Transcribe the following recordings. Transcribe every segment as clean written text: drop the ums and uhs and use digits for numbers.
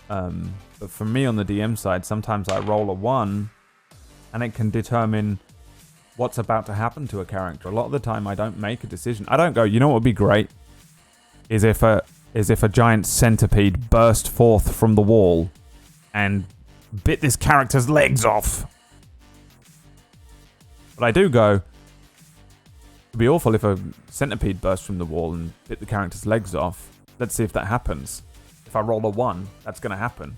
But for me on the DM side, sometimes I roll a 1 and it can determine what's about to happen to a character. A lot of the time I don't make a decision. I don't go, you know what would be great? Is if a giant centipede burst forth from the wall and bit this character's legs off. But I do go, it'd be awful if a centipede burst from the wall and bit the character's legs off. Let's see if that happens. If I roll a 1, that's going to happen.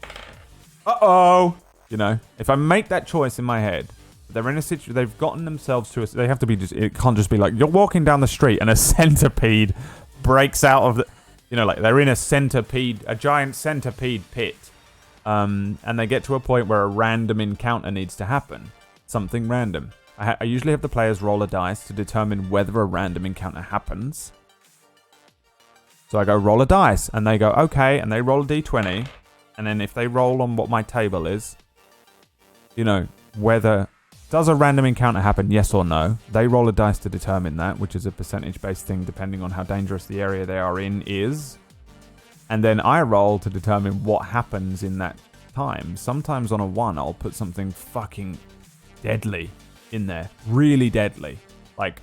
Uh-oh! You know, if I make that choice in my head, they're in a situation, they've gotten themselves to they have to be just, it can't just be like, you're walking down the street and a centipede breaks out of the, you know, like they're in a giant centipede pit. And they get to a point where a random encounter needs to happen. Something random. I usually have the players roll a dice to determine whether a random encounter happens. So I go, roll a dice. And they go, okay. And they roll a d20. And then if they roll on what my table is, you know, whether... Does a random encounter happen, yes or no? They roll a dice to determine that, which is a percentage-based thing depending on how dangerous the area they are in is. And then I roll to determine what happens in that time. Sometimes on a 1, I'll put something fucking deadly in there. Really deadly. Like,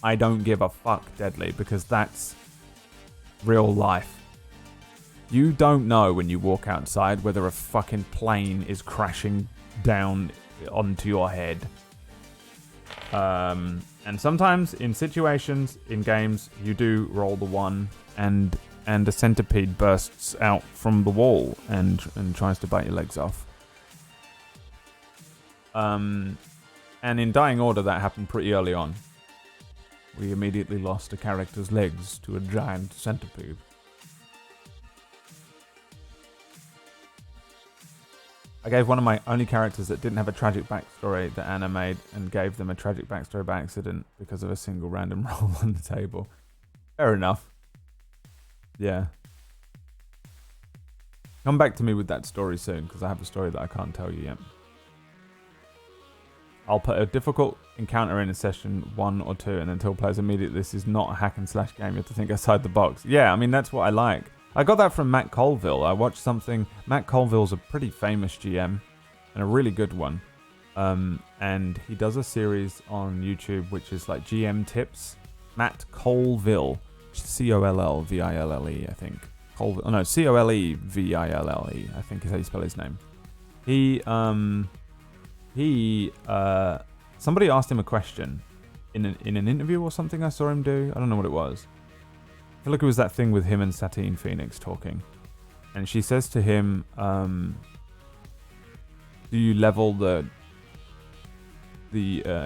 I don't give a fuck deadly, because that's real life. You don't know when you walk outside whether a fucking plane is crashing down onto your head. And sometimes in situations, in games, you do roll the 1 and a centipede bursts out from the wall and tries to bite your legs off. And in Dying Order, that happened pretty early on. We immediately lost a character's legs to a giant centipede. I gave one of my only characters that didn't have a tragic backstory that Anna made and gave them a tragic backstory by accident because of a single random roll on the table. Fair enough. Yeah. Come back to me with that story soon, because I have a story that I can't tell you yet. I'll put a difficult encounter in a session 1 or 2 and then tell players immediately this is not a hack and slash game. You have to think outside the box. Yeah, I mean, that's what I like. I got that from Matt Colville. I watched something. Matt Colville's a pretty famous GM and a really good one. And he does a series on YouTube which is like GM tips. Matt Colville. Collville, I think. Colville. Oh no, Colleville, I think is how you spell his name. Somebody asked him a question in an interview or something I saw him do. I don't know what it was. I feel like it was that thing with him and Satine Phoenix talking. And she says to him, do you level the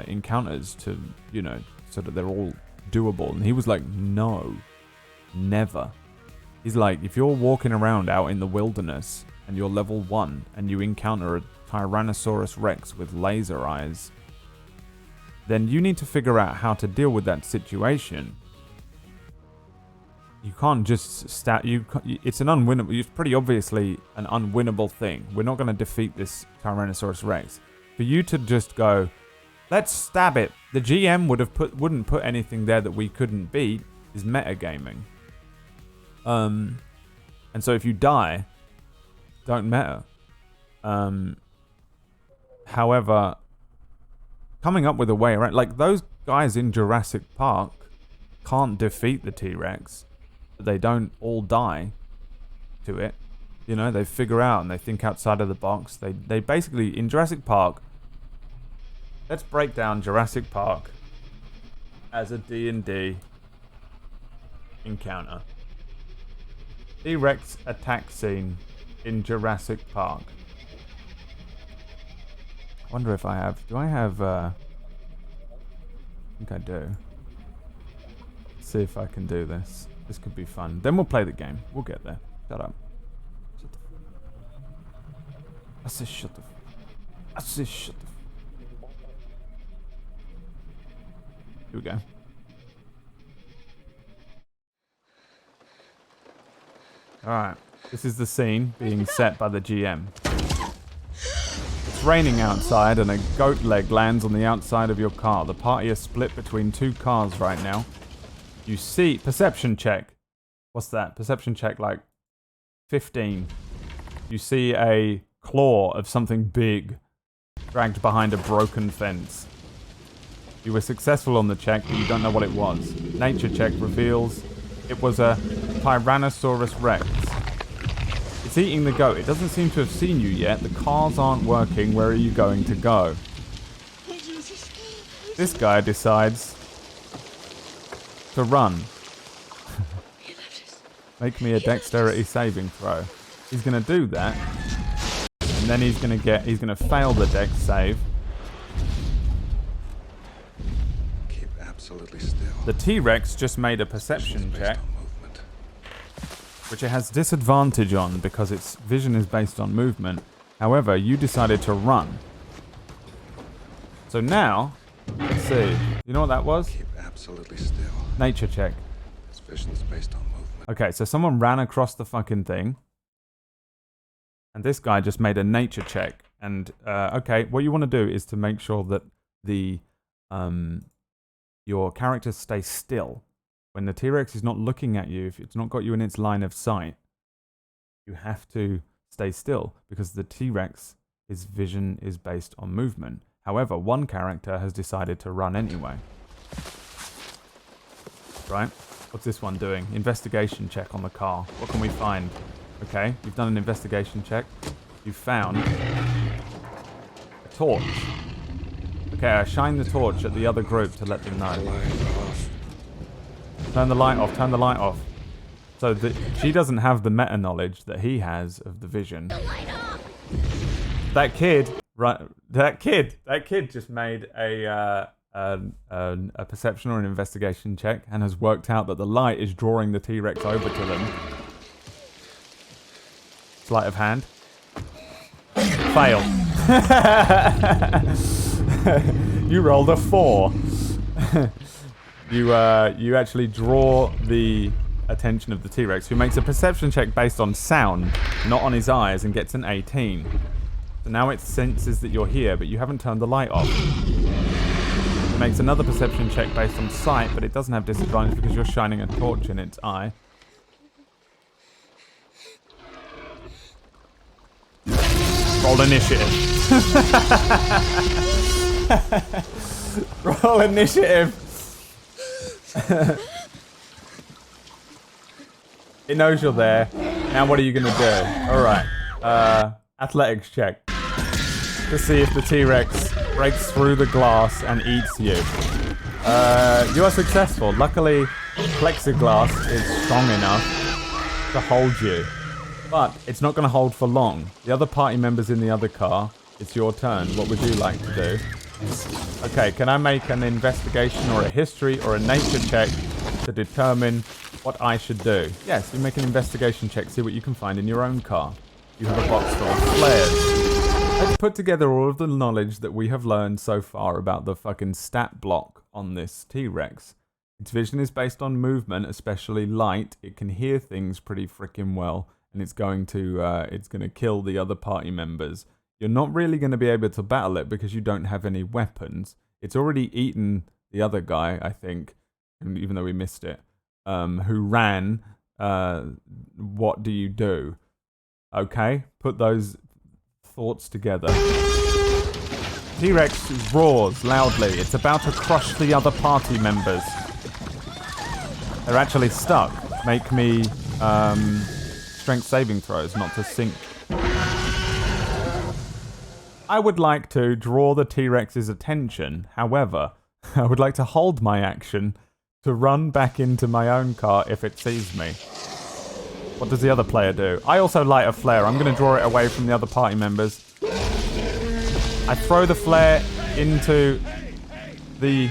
encounters to, you know, so that they're all doable? And he was like, no, never. He's like, if you're walking around out in the wilderness and you're level 1 and you encounter a Tyrannosaurus Rex with laser eyes, then you need to figure out how to deal with that situation. You can't just it's an unwinnable. It's pretty obviously an unwinnable thing. We're not going to defeat this Tyrannosaurus Rex. For you to just go, let's stab it. The GM wouldn't put anything there that we couldn't beat. Is metagaming. And so if you die, don't matter. However, coming up with a way around, like those guys in Jurassic Park can't defeat the T-Rex. They don't all die to it. You know, they figure out and they think outside of the box. They basically, in Jurassic Park, let's break down Jurassic Park as a D&D encounter. T-Rex attack scene in Jurassic Park. I wonder if I have... Do I have... I think I do. Let's see if I can do this. This could be fun. Then we'll play the game. We'll get there. Shut up. Shut the I said shut the I said shut the Here we go. Alright. This is the scene being set by the GM. It's raining outside and a goat leg lands on the outside of your car. The party is split between 2 cars right now. You see... Perception check. What's that? Perception check like 15. you see a claw of something big dragged behind a broken fence. You were successful on the check, but you don't know what it was. Nature check reveals it was a Tyrannosaurus Rex. It's eating the goat. It doesn't seem to have seen you yet. The cars aren't working. Where are you going to go? This guy decides to run. Make me a dexterity saving throw. He's going to do that. And then he's going to fail the dex save. Keep absolutely still. The T-Rex just made a perception check, which it has disadvantage on because its vision is based on movement. However, you decided to run. So now, let's see. You know what that was? Keep absolutely still. Nature check. This vision is based on movement. Okay, so someone ran across the fucking thing. And this guy just made a nature check. And, okay, what you want to do is to make sure that your characters stay still. When the T-Rex is not looking at you, if it's not got you in its line of sight, you have to stay still because the T-Rex, his vision is based on movement. However, one character has decided to run anyway. Right? What's this one doing? Investigation check on the car. What can we find? Okay, you've done an investigation check. You've found a torch. Okay, I shine the torch at the other group to let them know. Turn the light off, turn the light off. So she doesn't have the meta knowledge that he has of the vision. That kid just made a perception or an investigation check and has worked out that the light is drawing the T-Rex over to them. Sleight of hand. Fail. You rolled a 4. You actually draw the attention of the T-Rex, who makes a perception check based on sound, not on his eyes, and gets an 18. So now it senses that you're here, but you haven't turned the light off. It makes another perception check based on sight, but it doesn't have disadvantage because you're shining a torch in its eye. Roll initiative. Roll initiative. It knows you're there. Now what are you going to do? Alright. Athletics check. To see if the T-Rex breaks through the glass and eats you. You are successful. Luckily, plexiglass is strong enough to hold you. But it's not going to hold for long. The other party members in the other car, it's your turn. What would you like to do? Okay, can I make an investigation or a history or a nature check to determine what I should do? Yes, you make an investigation check, see what you can find in your own car. You have a box full of flares. Let's put together all of the knowledge that we have learned so far about the fucking stat block on this T-Rex. Its vision is based on movement, especially light. It can hear things pretty freaking well, and it's going to kill the other party members. You're not really going to be able to battle it because you don't have any weapons. It's already eaten the other guy, I think, even though we missed it, who ran. What do you do? Okay, put those thoughts together. T-Rex roars loudly. It's about to crush the other party members. They're actually stuck. Make me strength saving throws, not to sink. I would like to draw the T-Rex's attention. However, I would like to hold my action to run back into my own car if it sees me. What does the other player do? I also light a flare. I'm going to draw it away from the other party members. I throw the flare into the...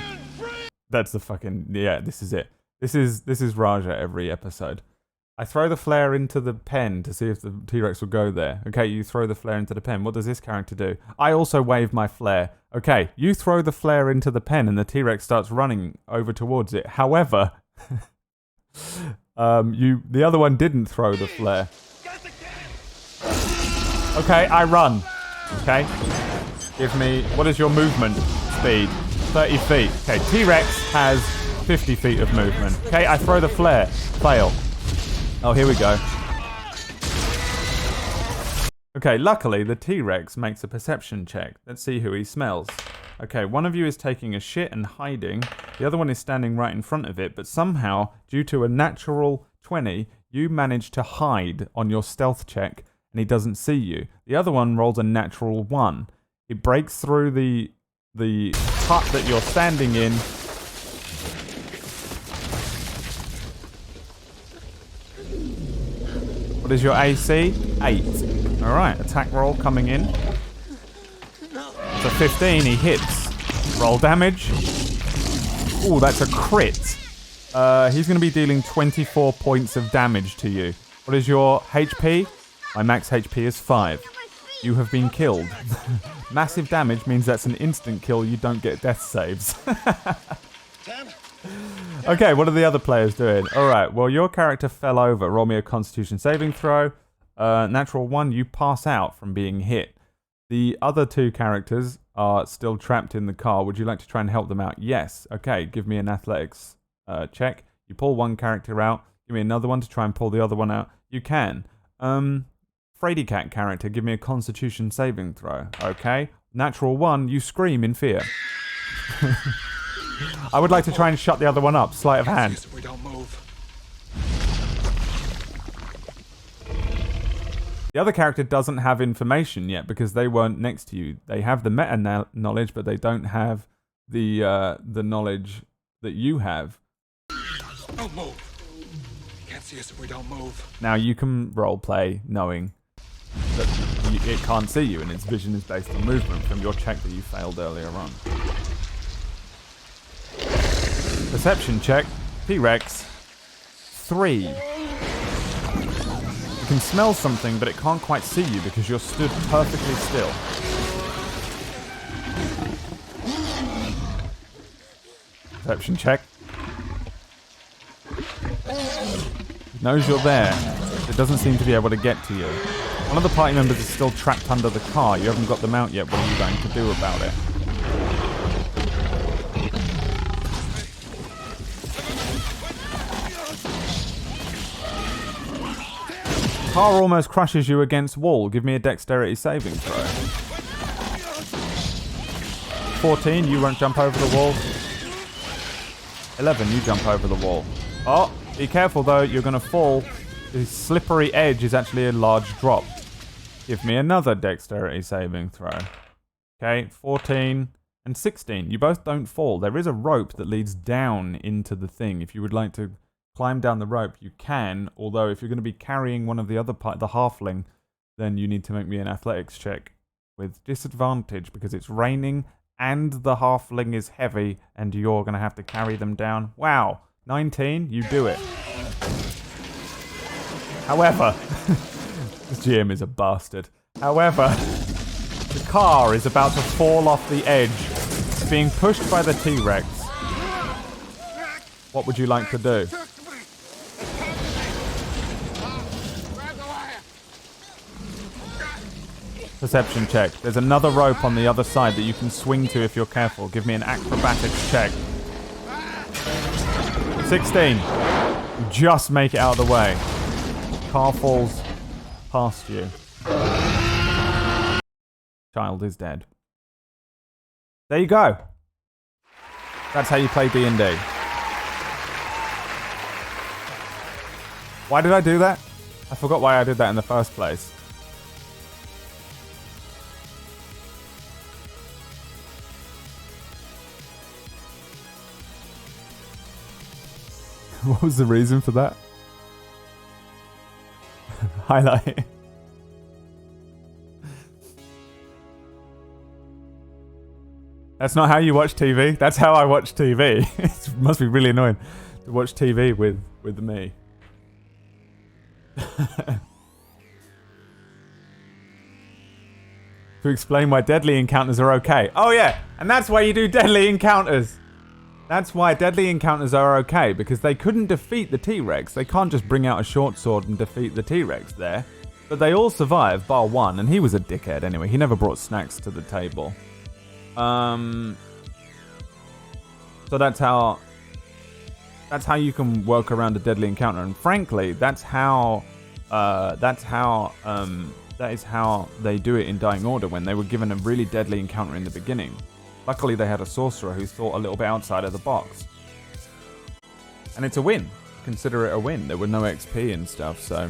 That's the fucking... Yeah, this is it. This is Raja every episode. I throw the flare into the pen to see if the T-Rex will go there. Okay, you throw the flare into the pen. What does this character do? I also wave my flare. Okay, you throw the flare into the pen and the T-Rex starts running over towards it. However, the other one didn't throw the flare. Okay, I run. Okay, give me... What is your movement speed? 30 feet. Okay, T-Rex has 50 feet of movement. Okay, I throw the flare. Fail. Oh, here we go. Okay, luckily the T-Rex makes a perception check. Let's see who he smells. Okay, one of you is taking a shit and hiding. The other one is standing right in front of it, but somehow, due to a natural 20, you manage to hide on your stealth check and he doesn't see you. The other one rolls a natural 1. It breaks through the hut that you're standing in. What is your AC? 8. Alright, attack roll coming in. It's a 15, he hits. Roll damage. Ooh, that's a crit. He's going to be dealing 24 points of damage to you. What is your HP? My max HP is 5. You have been killed. Massive damage means that's an instant kill. You don't get death saves. Okay, what are the other players doing? Alright, well, your character fell over. Roll me a Constitution saving throw. Natural 1, you pass out from being hit. The other 2 characters are still trapped in the car. Would you like to try and help them out? Yes. Okay, give me an athletics check. You pull one character out. Give me another one to try and pull the other one out. You can. Frady Cat character, give me a Constitution saving throw. Okay. Natural 1, you scream in fear. I would like to try and shut the other one up. Sleight of hand. We don't move. The other character doesn't have information yet because they weren't next to you. They have the meta knowledge, but they don't have the knowledge that you have. Don't move. You can't see us if we don't move. Now you can role play knowing that it can't see you, and its vision is based on movement from your check that you failed earlier on. Perception check. T-Rex. 3. You can smell something, but it can't quite see you because you're stood perfectly still. Perception check. It knows you're there. It doesn't seem to be able to get to you. One of the party members is still trapped under the car. You haven't got them out yet. What are you going to do about it? Car almost crushes you against wall. Give me a dexterity saving throw. 14, you won't jump over the wall. 11, you jump over the wall. Oh, be careful though, you're going to fall. The slippery edge is actually a large drop. Give me another dexterity saving throw. Okay, 14 and 16. You both don't fall. There is a rope that leads down into the thing. If you would like to climb down the rope, you can. Although if you're going to be carrying one of the other the halfling, then you need to make me an athletics check with disadvantage because it's raining and the halfling is heavy and you're going to have to carry them down. Wow, 19, you do it. However, this GM is a bastard. However, the car is about to fall off the edge. It's being pushed by the T-Rex. What would you like to do? Perception check. There's another rope on the other side that you can swing to if you're careful. Give me an acrobatics check. 16. You just make it out of the way. Car falls past you. Child is dead. There you go. That's how you play D&D. Why did I do that? I forgot why I did that in the first place. What was the reason for that? Highlight. That's not how you watch TV. That's how I watch TV. It must be really annoying to watch TV with me. To explain why deadly encounters are okay. Oh yeah, and that's why you do deadly encounters. That's why deadly encounters are okay, because they couldn't defeat the T-Rex. They can't just bring out a short sword and defeat the T-Rex there. But they all survived, bar one, and he was a dickhead anyway. He never brought snacks to the table. So that's how you can work around a deadly encounter. And frankly, that's how that is how they do it in Dying Order when they were given a really deadly encounter in the beginning. Luckily, they had a sorcerer who thought a little bit outside of the box. And it's a win. Consider it a win. There were no XP and stuff, so